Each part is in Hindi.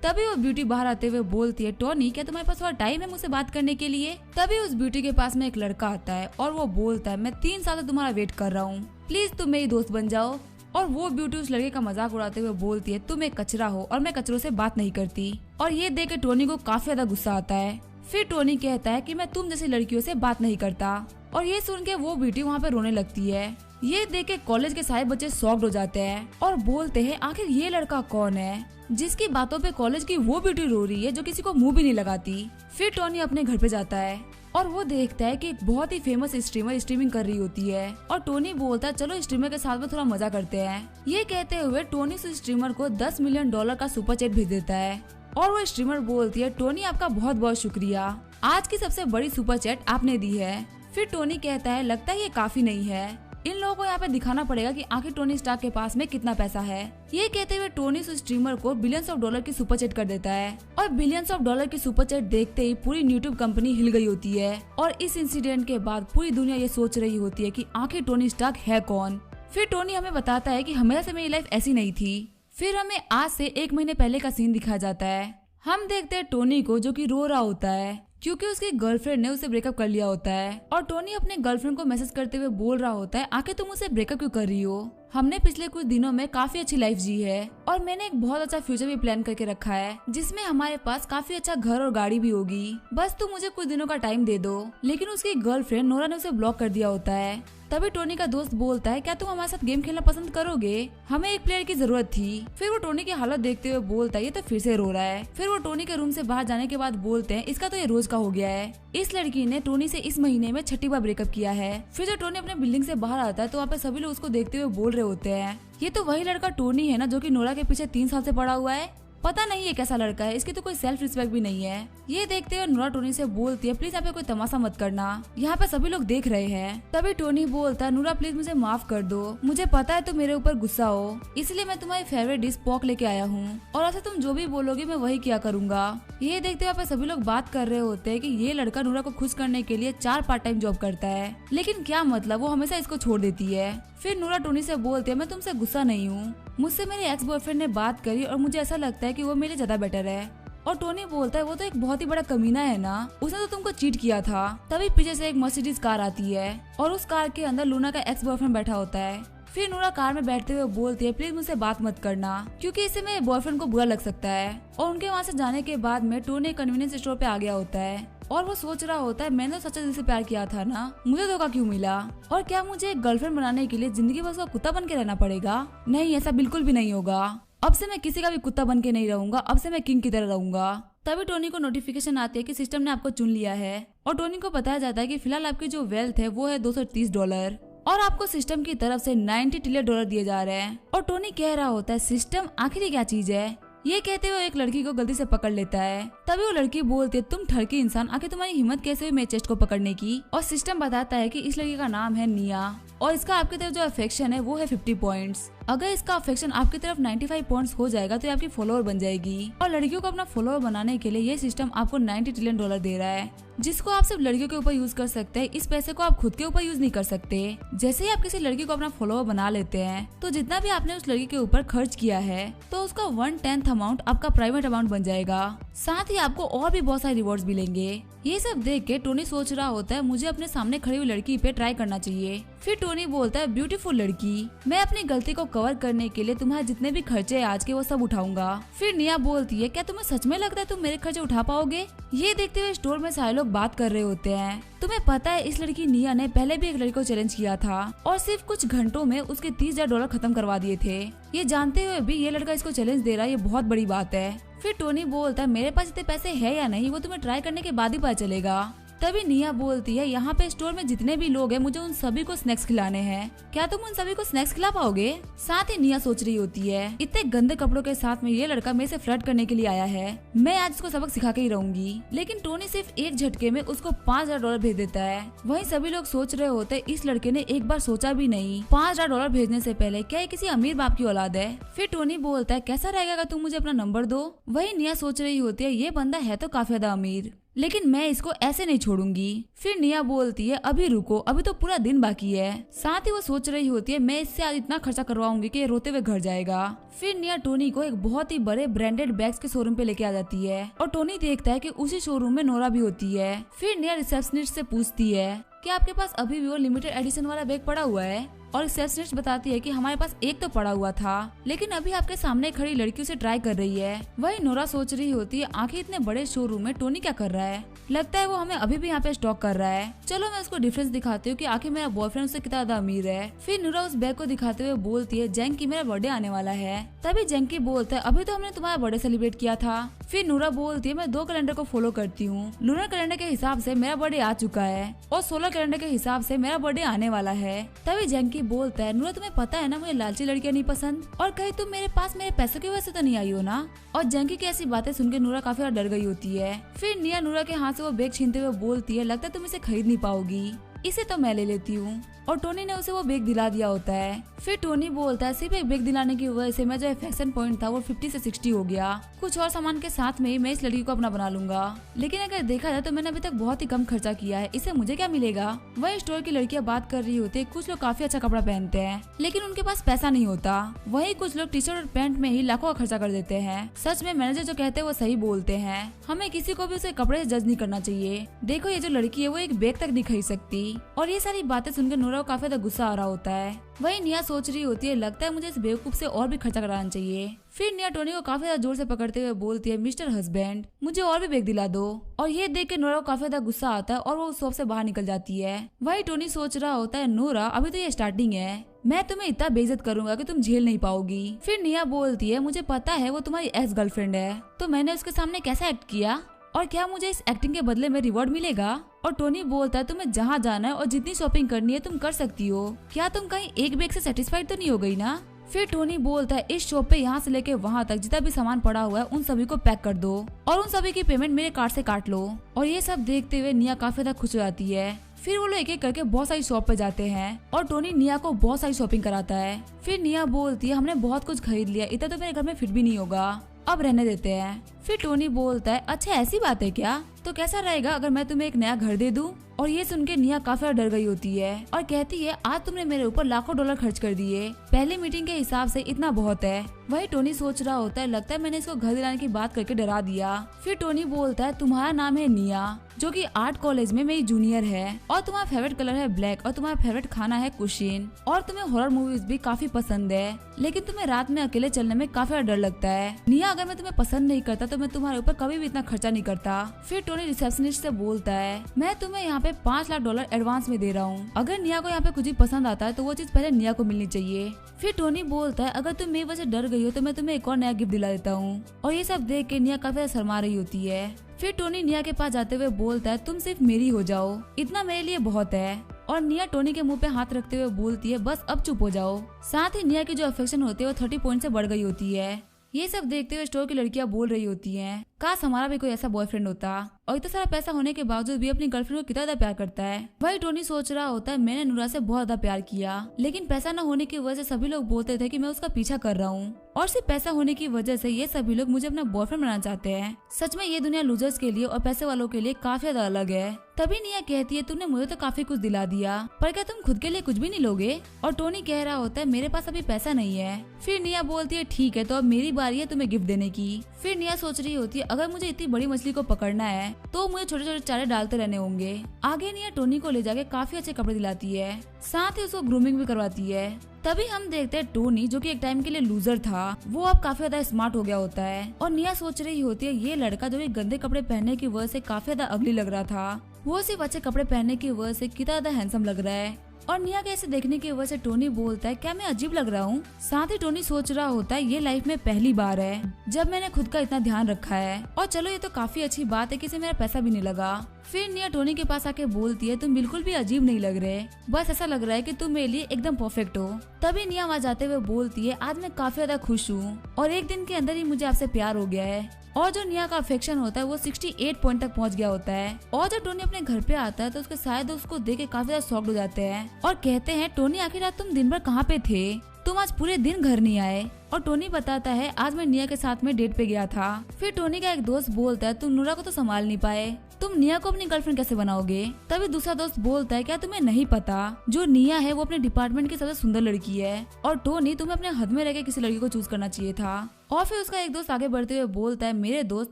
तभी वो ब्यूटी बाहर आते हुए बोलती है, टोनी क्या तुम्हारे पास थोड़ा टाइम है मुझसे बात करने के लिए। तभी उस ब्यूटी के पास में एक लड़का आता है और वो बोलता है, मैं 3 साल से तुम्हारा वेट कर रहा हूँ, प्लीज तुम मेरी दोस्त बन जाओ। और वो ब्यूटी उस लड़के का मजाक उड़ाते हुए बोलती है, तुम एक कचरा हो और मैं कचरों से बात नहीं करती। और ये देख के टोनी को काफी ज्यादा गुस्सा आता है। फिर टोनी कहता है कि मैं तुम जैसी लड़कियों से बात नहीं करता। और ये सुन के वो ब्यूटी वहाँ पे रोने लगती है। ये देख के कॉलेज के सारे बच्चे शॉक्ड हो जाते हैं और बोलते हैं, आखिर ये लड़का कौन है जिसकी बातों पे कॉलेज की वो ब्यूटी रो रही है जो किसी को मुंह भी नहीं लगाती। फिर टोनी अपने घर पे जाता है और वो देखता है कि एक बहुत ही फेमस स्ट्रीमर स्ट्रीमिंग कर रही होती है। और टोनी बोलता है, चलो स्ट्रीमर के साथ में थोड़ा मजा करते हैं। ये कहते हुए टोनी उस स्ट्रीमर को $10 मिलियन का सुपर चैट भेज देता है। और वो स्ट्रीमर बोलती है, टोनी आपका बहुत बहुत शुक्रिया, आज की सबसे बड़ी सुपर चैट आपने दी है। फिर टोनी कहता है, लगता है ये काफी नहीं है, इन लोगों को यहाँ पे दिखाना पड़ेगा कि आखिर टोनी स्टार्क के पास में कितना पैसा है। ये कहते हुए टोनी उस स्ट्रीमर को बिलियंस ऑफ डॉलर की सुपर चैट कर देता है। और बिलियंस ऑफ डॉलर की सुपर चैट देखते ही पूरी यूट्यूब कंपनी हिल गई होती है। और इस इंसिडेंट के बाद पूरी दुनिया ये सोच रही होती है कि आखिर टोनी स्टार्क है कौन। फिर टोनी हमें बताता है कि हमेशा से मेरी लाइफ ऐसी नहीं थी। फिर हमें आज से 1 महीने पहले का सीन दिखाया जाता है। हम देखते हैं टोनी को जो कि रो रहा होता है क्योंकि उसकी गर्लफ्रेंड ने उसे ब्रेकअप कर लिया होता है। और टोनी अपने गर्लफ्रेंड को मैसेज करते हुए बोल रहा होता है, आखिर तुम उसे ब्रेकअप क्यों कर रही हो, हमने पिछले कुछ दिनों में काफी अच्छी लाइफ जी है और मैंने एक बहुत अच्छा फ्यूचर भी प्लान करके रखा है जिसमें हमारे पास काफी अच्छा घर और गाड़ी भी होगी, बस तुम मुझे कुछ दिनों का टाइम दे दो। लेकिन उसकी गर्लफ्रेंड नोरा ने उसे ब्लॉक कर दिया होता है। तभी टोनी का दोस्त बोलता है, क्या तुम हमारे साथ गेम खेलना पसंद करोगे, हमें एक प्लेयर की जरूरत थी। फिर वो टोनी की हालत देखते हुए बोलता है, ये तो फिर से रो रहा है। फिर वो टोनी के रूम से बाहर जाने के बाद बोलते हैं, इसका तो ये रोज का हो गया है, इस लड़की ने टोनी से इस महीने में 6ठी बार ब्रेकअप किया है। फिर जब टोनी अपने बिल्डिंग से बाहर आता है तो वहाँ पे सभी लोग उसको देखते हुए बोल रहे होते हैं, ये तो वही लड़का टोनी है ना जो कि नोरा के पीछे 3 साल से पड़ा हुआ है, पता नहीं ये कैसा लड़का है, इसकी तो कोई सेल्फ रिस्पेक्ट भी नहीं है। ये देखते हुए नोरा टोनी से बोलती है, प्लीज यहाँ पे कोई तमाशा मत करना, यहाँ पे सभी लोग देख रहे हैं। तभी टोनी बोलता है, नोरा प्लीज मुझे माफ कर दो, मुझे पता है तुम मेरे ऊपर गुस्सा हो, इसलिए मैं तुम्हारी फेवरेट डिश पॉक लेके आया हूँ और ऐसे तुम जो भी बोलोगे मैं वही किया करूंगा। ये देखते हुए सभी लोग बात कर रहे होते हैं कि ये लड़का नोरा को खुश करने के लिए 4 पार्ट टाइम जॉब करता है, लेकिन क्या मतलब वो हमेशा इसको छोड़ देती है। फिर नोरा टोनी से बोलती है, मैं तुमसे गुस्सा नहीं हूँ, मुझसे मेरे एक्स बॉयफ्रेंड ने बात करी और मुझे ऐसा लगता है कि वो मेरे ज्यादा बेटर है। और टोनी बोलता है, वो तो एक बहुत ही बड़ा कमीना है ना, उसने तो तुमको चीट किया था। तभी पीछे से एक मर्सिडीज कार आती है और उस कार के अंदर लूना का एक्स बॉयफ्रेंड बैठा होता है। फिर नोरा कार में बैठते हुए बोलती है, प्लीज मुझसे बात मत करना क्योंकि इससे मेरे बॉयफ्रेंड को बुरा लग सकता है। और उनके वहाँ से जाने के बाद में टोनी कन्वीनियंस स्टोर पे आ गया होता है और वो सोच रहा होता है, मैंने तो सच्चा दिल से प्यार किया था ना, मुझे धोखा क्यों मिला, और क्या मुझे एक गर्लफ्रेंड बनाने के लिए जिंदगी भर उसका कुत्ता बन के रहना पड़ेगा। नहीं, ऐसा बिल्कुल भी नहीं होगा, अब से मैं किसी का भी कुत्ता बन के नहीं रहूंगा, अब से मैं किंग की तरह रहूंगा। तभी टोनी को नोटिफिकेशन आती है कि सिस्टम ने आपको चुन लिया है और टोनी को बताया जाता है कि फिलहाल आपकी जो वेल्थ है वो है $230 और आपको सिस्टम की तरफ से $90 ट्रिलियन दिए जा रहे हैं। और टोनी कह रहा होता है, सिस्टम आखिर ये क्या चीज है। ये कहते हुए एक लड़की को गलती से पकड़ लेता है। तभी वो लड़की बोलती है, तुम ठरकी इंसान, आखिर तुम्हारी हिम्मत कैसे हुई मेरे चेस्ट को पकड़ने की। और सिस्टम बताता है कि इस लड़की का नाम है निया और इसका आपकी तरफ जो अफेक्शन है वो है 50 पॉइंट्स। अगर इसका अफेक्शन आपकी तरफ 95 पॉइंट्स हो जाएगा तो ये आपकी फॉलोअर बन जाएगी। और लड़कियों को अपना फॉलोअर बनाने के लिए ये सिस्टम आपको $90 ट्रिलियन दे रहा है जिसको आप सिर्फ लड़कियों के ऊपर यूज कर सकते हैं। इस पैसे को आप खुद के ऊपर यूज नहीं कर सकते। जैसे ही आप किसी लड़की को अपना फॉलोअर बना लेते हैं तो जितना भी आपने उस लड़की के ऊपर खर्च किया है तो उसका 1/10 अमाउंट आपका प्राइवेट अमाउंट बन जाएगा। साथ ही आपको और भी बहुत सारे रिवॉर्ड्स मिलेंगे। ये सब देख के टोनी सोच रहा होता है, मुझे अपने सामने खड़ी हुई लड़की पे ट्राई करना चाहिए। फिर टोनी बोलता है, ब्यूटीफुल लड़की, मैं अपनी गलती को कवर करने के लिए तुम्हारे जितने भी खर्चे आज के वो सब उठाऊंगा। फिर निया बोलती है, क्या तुम्हें सच में लगता है तुम मेरे खर्चे उठा पाओगे। ये देखते हुए स्टोर में सारे लोग बात कर रहे होते हैं। तुम्हें पता है इस लड़की निया ने पहले भी एक लड़की को चैलेंज किया था और सिर्फ कुछ घंटों में उसके $30,000 खत्म करवा दिए थे। ये जानते हुए भी ये लड़का इसको चैलेंज दे रहा है, ये बहुत बड़ी बात है। फिर टोनी बोलता है, मेरे पास इतने पैसे है या नहीं वो तुम्हें ट्राई करने के बाद ही पता चलेगा। तभी निया बोलती है, यहाँ पे स्टोर में जितने भी लोग हैं मुझे उन सभी को स्नैक्स खिलाने हैं, क्या तुम उन सभी को स्नैक्स खिला पाओगे। साथ ही निया सोच रही होती है, इतने गंदे कपड़ों के साथ में ये लड़का मेरे से फ्लर्ट करने के लिए आया है, मैं आज इसको सबक सिखा के ही रहूंगी। लेकिन टोनी सिर्फ एक झटके में उसको $5,000 भेज देता है। वहीं सभी लोग सोच रहे होते इस लड़के ने एक बार सोचा भी नहीं $5,000 भेजने से पहले क्या ये किसी अमीर बाप की औलाद है। फिर टोनी बोलता है, कैसा रहेगा तुम मुझे अपना नंबर दो। वही निया सोच रही होती है, ये बंदा है तो काफी ज्यादा अमीर। लेकिन मैं इसको ऐसे नहीं छोड़ूंगी। फिर निया बोलती है अभी रुको, अभी तो पूरा दिन बाकी है। साथ ही वो सोच रही होती है मैं इससे आज इतना खर्चा करवाऊंगी कि ये रोते हुए घर जाएगा। फिर निया टोनी को एक बहुत ही बड़े ब्रांडेड बैग्स के शोरूम पे लेके आ जाती है और टोनी देखता है कि उसी शोरूम में नोरा भी होती है। फिर निया रिसेप्शनिस्ट से पूछती है कि आपके पास अभी भी वो लिमिटेड एडिशन वाला बैग पड़ा हुआ है, और रिसेप्शनिस्ट बताती है कि हमारे पास एक तो पड़ा हुआ था, लेकिन अभी आपके सामने खड़ी लड़की उसे ट्राई कर रही है। वही नोरा सोच रही होती है आखिर इतने बड़े शोरूम में टोनी क्या कर रहा है, लगता है वो हमें अभी भी यहाँ पे स्टॉक कर रहा है। चलो मैं उसको डिफरेंस दिखाती हूँ कि आखिर मेरा बॉयफ्रेंड उससे कितना ज्यादा अमीर है। फिर नोरा उस बैग को दिखाते हुए बोलती है जैंकी मेरा बर्थडे आने वाला है। तभी जैंकी बोलता है अभी तो हमने तुम्हारा बर्थडे सेलिब्रेट किया था। फिर नोरा बोलती है मैं 2 कैलेंडर को फॉलो करती हूँ, लूनर कैलेंडर के हिसाब से मेरा बर्थडे आ चुका है और सोलर कैलेंडर के हिसाब से मेरा बर्थडे आने वाला है। तभी जैंकी बोलता है नोरा तुम्हें पता है ना मुझे लालची लड़कियां नहीं पसंद, और कहीं तुम मेरे पास मेरे पैसों की वजह से तो नहीं आई हो ना। और जैंकी की ऐसी बातें सुनकर नोरा काफी ज्यादा डर गई होती है। फिर निया नोरा के हाथ से वो बैग छीनते हुए बोलती है लगता है तुम इसे खरीद नहीं पाओगी, इसे तो मैं ले लेती हूँ। और टोनी ने उसे वो बैग दिला दिया होता है। फिर टोनी बोलता है सिर्फ एक बैग दिलाने की वजह से मेरा जो अफेक्शन पॉइंट था वो 50 से 60 हो गया, कुछ और सामान के साथ में मैं इस लड़की को अपना बना लूंगा, लेकिन अगर देखा जाए तो मैंने अभी तक बहुत ही कम खर्चा किया है, इससे मुझे क्या मिलेगा। वही स्टोर की लड़कियां बात कर रही होती है, कुछ लोग काफी अच्छा कपड़ा पहनते हैं लेकिन उनके पास पैसा नहीं होता, वही कुछ लोग टी शर्ट और पैंट में ही लाखों का खर्चा कर देते हैं। सच में मैनेजर जो कहते हैं वो सही बोलते हैं, हमें किसी को भी उसे कपड़े से जज नहीं करना चाहिए। देखो ये जो लड़की है वो एक बैग तक नहीं खरीद सकती। और ये सारी बातें सुनकर नोरा को काफी ज्यादा गुस्सा आ रहा होता है। वही निया सोच रही होती है लगता है मुझे इस बेवकूफ से और भी खर्चा कराना चाहिए। फिर निया टोनी को काफी ज्यादा जोर से पकड़ते हुए बोलती है मिस्टर हस्बैंड मुझे और भी बैग दिला दो। और ये देख के नोरा को काफी ज्यादा गुस्सा आता है और वो शॉप से बाहर निकल जाती है। वही टोनी सोच रहा होता है नोरा अभी तो ये स्टार्टिंग है, मैं तुम्हें इतना बेइज्जत करूंगा कि तुम झेल नहीं पाओगी। फिर निया बोलती है मुझे पता है वो तुम्हारी एक्स गर्लफ्रेंड है, तो मैंने उसके सामने कैसा एक्ट किया और क्या मुझे इस एक्टिंग के बदले में रिवॉर्ड मिलेगा। और टोनी बोलता है तुम्हें जहाँ जाना है और जितनी शॉपिंग करनी है तुम कर सकती हो, क्या तुम कहीं एक बैग से सेटिस्फाइड तो नहीं हो गई ना। फिर टोनी बोलता है इस शॉप पे यहाँ से लेके वहाँ तक जितना भी सामान पड़ा हुआ है उन सभी को पैक कर दो और उन सभी की पेमेंट मेरे कार्ड से काट लो। और ये सब देखते हुए निया काफी ज्यादा खुश हो जाती है। फिर वो लोग एक एक करके बहुत सारी शॉप पे जाते हैं और टोनी निया को बहुत सारी शॉपिंग कराता है। फिर निया बोलती है हमने बहुत कुछ खरीद लिया, इतना तो मेरे घर में फिट भी नहीं होगा, अब रहने देते हैं। फिर टोनी बोलता है अच्छा ऐसी बात है क्या, तो कैसा रहेगा अगर मैं तुम्हें एक नया घर दे दूं। और ये सुन के निया काफी डर गई होती है और कहती है आज तुमने मेरे ऊपर लाखों डॉलर खर्च कर दिए, पहले मीटिंग के हिसाब से इतना बहुत है। वही टोनी सोच रहा होता है लगता है मैंने इसको घर दिलाने की बात करके डरा दिया। फिर टोनी बोलता है तुम्हारा नाम है निया जो कि आर्ट कॉलेज में मेरी जूनियर है और तुम्हारा फेवरेट कलर है ब्लैक और तुम्हारा फेवरेट खाना है कुशिन और तुम्हें हॉरर मूवीज भी काफी पसंद है, लेकिन तुम्हें रात में अकेले चलने में काफी डर लगता है। निया अगर मैं तुम्हें पसंद नहीं करता तो मैं तुम्हारे ऊपर कभी भी इतना खर्चा नहीं करता। फिर टोनी रिसेप्शनिस्ट से बोलता है मैं तुम्हें यहाँ पे $5 लाख एडवांस में दे रहा हूँ, अगर निया को यहाँ पे कुछ भी पसंद आता है तो वो चीज पहले निया को मिलनी चाहिए। फिर टोनी बोलता है अगर तुम मेरी वजह से डर गई हो तो मैं तुम्हें एक और नया गिफ्ट दिला देता हूँ। और ये सब देख के निया काफी शर्मा रही होती है। फिर टोनी निया के पास जाते हुए बोलता है तुम सिर्फ मेरी हो जाओ, इतना मेरे लिए बहुत है। और निया टोनी के मुंह पे हाथ रखते हुए बोलती है बस अब चुप हो जाओ। साथ ही निया की जो अफेक्शन होती है वो 30 पॉइंट से बढ़ गई होती है। ये सब देखते हुए स्टोर की लड़कियां बोल रही होती हैं काश हमारा भी कोई ऐसा बॉयफ्रेंड होता, और इतना सारा पैसा होने के बावजूद भी अपनी गर्लफ्रेंड को कितना ज्यादा प्यार करता है। वही टोनी सोच रहा होता है मैंने नूरा से बहुत ज्यादा प्यार किया, लेकिन पैसा न होने की वजह से सभी लोग बोलते थे कि मैं उसका पीछा कर रहा हूँ, और सिर्फ पैसा होने की वजह से ये सभी लोग मुझे अपना बॉयफ्रेंड बनाना चाहते हैं। सच में ये दुनिया लूजर्स के लिए और पैसे वालों के लिए काफी ज्यादा अलग है। तभी निया कहती है तुमने मुझे तो काफी कुछ दिला दिया, पर क्या तुम खुद के लिए कुछ भी नहीं लोगे। और टोनी कह रहा होता है मेरे पास अभी पैसा नहीं है। फिर निया बोलती है ठीक है तो अब मेरी बारी है तुम्हें गिफ्ट देने की। फिर निया सोच रही होती है अगर मुझे इतनी बड़ी मछली को पकड़ना है तो मुझे छोटे छोटे चारे डालते रहने होंगे। आगे निया टोनी को ले जाके काफी अच्छे कपड़े दिलाती है, साथ ही उसको ग्रूमिंग भी करवाती है। तभी हम देखते हैं टोनी जो कि एक टाइम के लिए लूजर था वो अब काफी ज्यादा स्मार्ट हो गया होता है। और निया सोच रही होती है ये लड़का जो कि गंदे कपड़े पहनने की वजह से काफी ज्यादा अगली लग रहा था, वो सिर्फ अच्छे कपड़े पहनने की वजह से कितना ज्यादा हैंडसम लग रहा है। और निया के ऐसे देखने की वजह से टोनी बोलता है क्या मैं अजीब लग रहा हूँ। साथ ही टोनी सोच रहा होता है ये लाइफ में पहली बार है जब मैंने खुद का इतना ध्यान रखा है, और चलो ये तो काफी अच्छी बात है कि इसे मेरा पैसा भी नहीं लगा। फिर निया टोनी के पास आके बोलती है तुम बिल्कुल भी अजीब नहीं लग रहे, बस ऐसा लग रहा है कि तुम मेरे लिए एकदम परफेक्ट हो। तभी निया वहाँ जाते हुए बोलती है आज मैं काफी ज्यादा खुश हूँ और एक दिन के अंदर ही मुझे आपसे प्यार हो गया है। और जो निया का अफेक्शन होता है वो 68 पॉइंट तक पहुंच गया होता है। और जब टोनी अपने घर पे आता है तो उसके सारे दोस्त उसको देख के काफी ज्यादा शॉक्ड हो जाते हैं और कहते हैं टोनी आखिर आज तुम दिन भर कहाँ पे थे। तुम आज पूरे दिन घर नहीं आए। और टोनी बताता है आज मैं निया के साथ में डेट पे गया था। फिर टोनी का एक दोस्त बोलता है तुम नूरा को तो संभाल नहीं पाए, तुम निया को अपनी गर्लफ्रेंड कैसे बनाओगे। तभी दूसरा दोस्त बोलता है क्या तुम्हें नहीं पता जो निया है वो अपने डिपार्टमेंट की सबसे सुंदर लड़की है और टोनी तुम्हें अपने हद में रहकर किसी लड़की को चूज करना चाहिए था। और फिर उसका एक दोस्त आगे बढ़ते हुए बोलता है मेरे दोस्त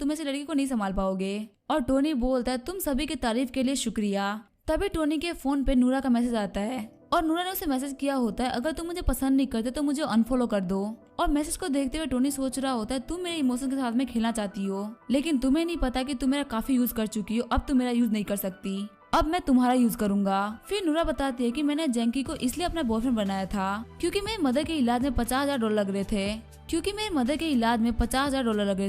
तुम ऐसी लड़की को नहीं संभाल पाओगे। और टोनी बोलता है तुम सभी की तारीफ के लिए शुक्रिया। तभी टोनी के फोन पे नूरा का मैसेज आता है और नूरा ने उसे मैसेज किया होता है अगर तुम मुझे पसंद नहीं करते तो मुझे अनफॉलो कर दो। और मैसेज को देखते हुए टोनी सोच रहा होता है तुम मेरे इमोशन के साथ में खेलना चाहती हो लेकिन तुम्हें नहीं पता कि तुम मेरा काफी यूज कर चुकी हो, अब तुम मेरा यूज नहीं कर सकती, अब मैं तुम्हारा यूज करूंगा। फिर नूरा बताती है कि मैंने जैंकी को इसलिए अपना बॉयफ्रेंड बनाया था क्योंकि मेरी मदर के इलाज में $50,000 लग रहे